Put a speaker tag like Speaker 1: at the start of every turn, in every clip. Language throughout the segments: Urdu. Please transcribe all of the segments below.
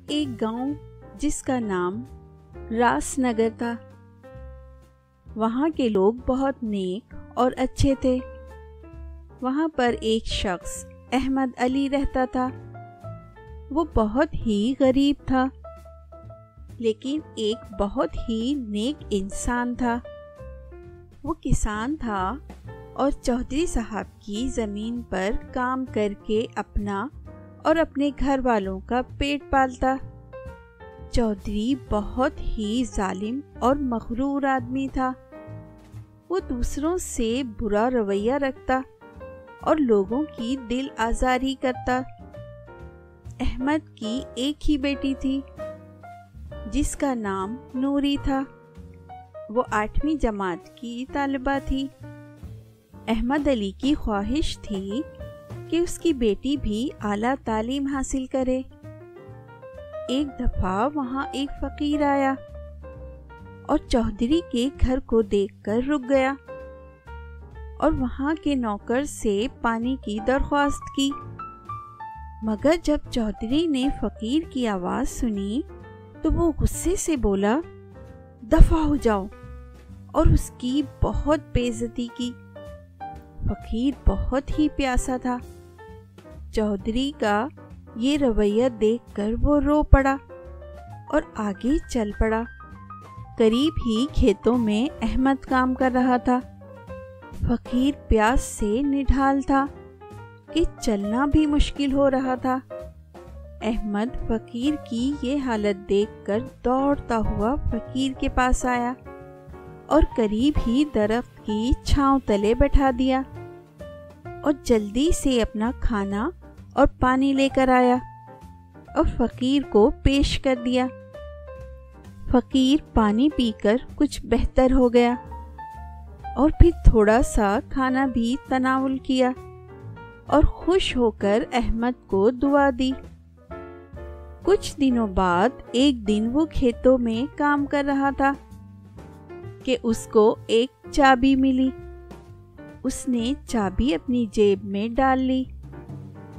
Speaker 1: ایک گاؤں جس کا نام راس نگر تھا۔ وہاں کے لوگ بہت نیک اور اچھے تھے۔ وہاں پر ایک شخص احمد علی رہتا تھا۔ وہ بہت ہی غریب تھا، لیکن ایک بہت ہی نیک انسان تھا۔ وہ کسان تھا اور چودھری صاحب کی زمین پر کام کر کے اپنا اور اپنے گھر والوں کا پیٹ پالتا۔ چودھری بہت ہی ظالم اور مغرور آدمی تھا۔ وہ دوسروں سے برا رویہ رکھتا اور لوگوں کی دل آزاری کرتا۔ احمد کی ایک ہی بیٹی تھی جس کا نام نوری تھا۔ وہ 8ویں جماعت کی طالبہ تھی۔ احمد علی کی خواہش تھی کہ اس کی بیٹی بھی اعلیٰ تعلیم حاصل کرے۔ ایک دفعہ وہاں ایک فقیر آیا اور چودھری کے گھر کو دیکھ کر رک گیا اور وہاں کے نوکر سے پانی کی درخواست کی، مگر جب چودھری نے فقیر کی آواز سنی تو وہ غصے سے بولا، دفع ہو جاؤ، اور اس کی بہت بے عزتی کی۔ فقیر بہت ہی پیاسا تھا۔ چودھری کا یہ رویہ دیکھ کر وہ رو پڑا اور آگے چل پڑا۔ قریب ہی کھیتوں میں احمد کام کر رہا تھا۔ فقیر پیاس سے نڈھال تھا کہ چلنا بھی مشکل ہو رہا تھا۔ احمد فقیر کی یہ حالت دیکھ کر دوڑتا ہوا فقیر کے پاس آیا اور قریب ہی درخت کی چھاؤں تلے بٹھا دیا اور جلدی سے اپنا کھانا اور پانی لے کر آیا اور فقیر کو پیش کر دیا۔ فقیر پانی پی کر کچھ بہتر ہو گیا اور پھر تھوڑا سا کھانا بھی تناول کیا اور خوش ہو کر احمد کو دعا دی۔ کچھ دنوں بعد ایک دن وہ کھیتوں میں کام کر رہا تھا کہ اس کو ایک چابی ملی۔ اس نے چابی اپنی جیب میں ڈال لی۔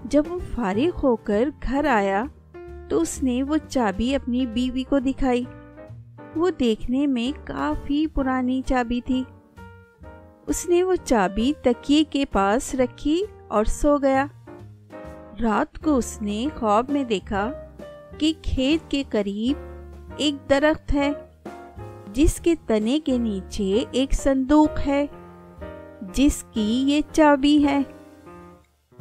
Speaker 1: جب وہ فارغ ہو کر گھر آیا تو اس نے وہ چابی اپنی بیوی کو دکھائی۔ وہ دیکھنے میں کافی پرانی چابی تھی۔ اس نے وہ چابی تکیے کے پاس رکھی اور سو گیا۔ رات کو اس نے خواب میں دیکھا کہ کھیت کے قریب ایک درخت ہے جس کے تنے کے نیچے ایک صندوق ہے جس کی یہ چابی ہے۔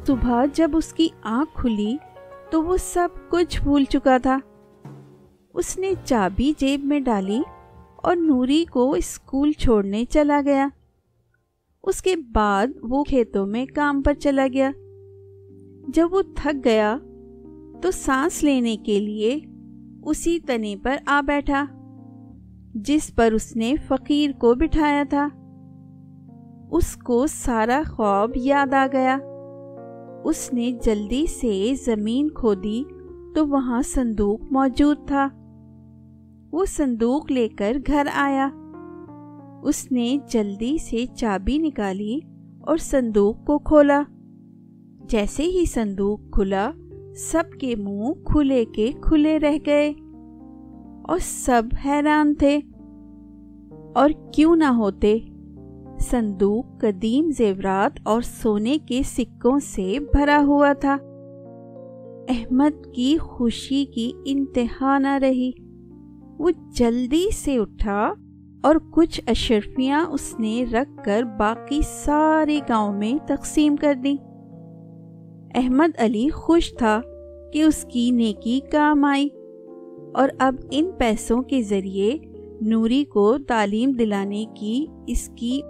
Speaker 1: صبح جب اس کی آنکھ کھلی تو وہ سب کچھ بھول چکا تھا۔ اس نے چابی جیب میں ڈالی اور نوری کو اسکول چھوڑنے چلا گیا۔ اس کے بعد وہ کھیتوں میں کام پر چلا گیا۔ جب وہ تھک گیا تو سانس لینے کے لیے اسی تنے پر آ بیٹھا جس پر اس نے فقیر کو بٹھایا تھا۔ اس کو سارا خواب یاد آ گیا۔ اس نے جلدی سے زمین کھودی تو وہاں صندوق موجود تھا۔ وہ صندوق لے کر گھر آیا۔ اس نے جلدی سے چابی نکالی اور صندوق کو کھولا۔ جیسے ہی صندوق کھلا، سب کے منہ کھلے کے کھلے رہ گئے اور سب حیران تھے۔ اور کیوں نہ ہوتے، صندوق قدیم زیورات اور سونے کے سکوں سے بھرا ہوا تھا۔ احمد کی خوشی کی انتہا نہ رہی۔ وہ جلدی سے اٹھا اور کچھ اشرفیاں اس نے رکھ کر باقی سارے گاؤں میں تقسیم کر دی۔ احمد علی خوش تھا کہ اس کی نیکی کام آئی اور اب ان پیسوں کے ذریعے نوری کو تعلیم دلانے کی اس کی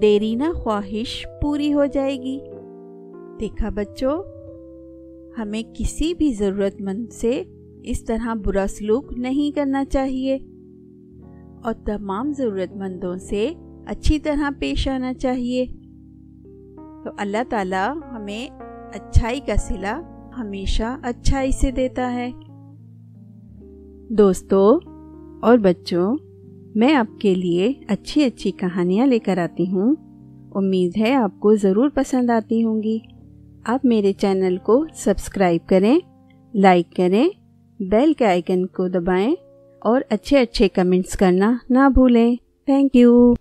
Speaker 1: دیرینہ خواہش پوری ہو جائے گی۔ دیکھا بچوں، ہمیں کسی بھی ضرورت مند سے اس طرح برا سلوک نہیں کرنا چاہیے اور تمام ضرورت مندوں سے اچھی طرح پیش آنا چاہیے۔ تو اللہ تعالیٰ ہمیں اچھائی کا صلہ ہمیشہ اچھائی سے دیتا ہے۔ دوستو اور بچوں، میں آپ کے لیے اچھی اچھی کہانیاں لے کر آتی ہوں۔ امید ہے آپ کو ضرور پسند آتی ہوں گی۔ آپ میرے چینل کو سبسکرائب کریں، لائک کریں بیل کے آئیکن کو دبائیں اور اچھے کمنٹس کرنا نہ بھولیں۔ Thank you.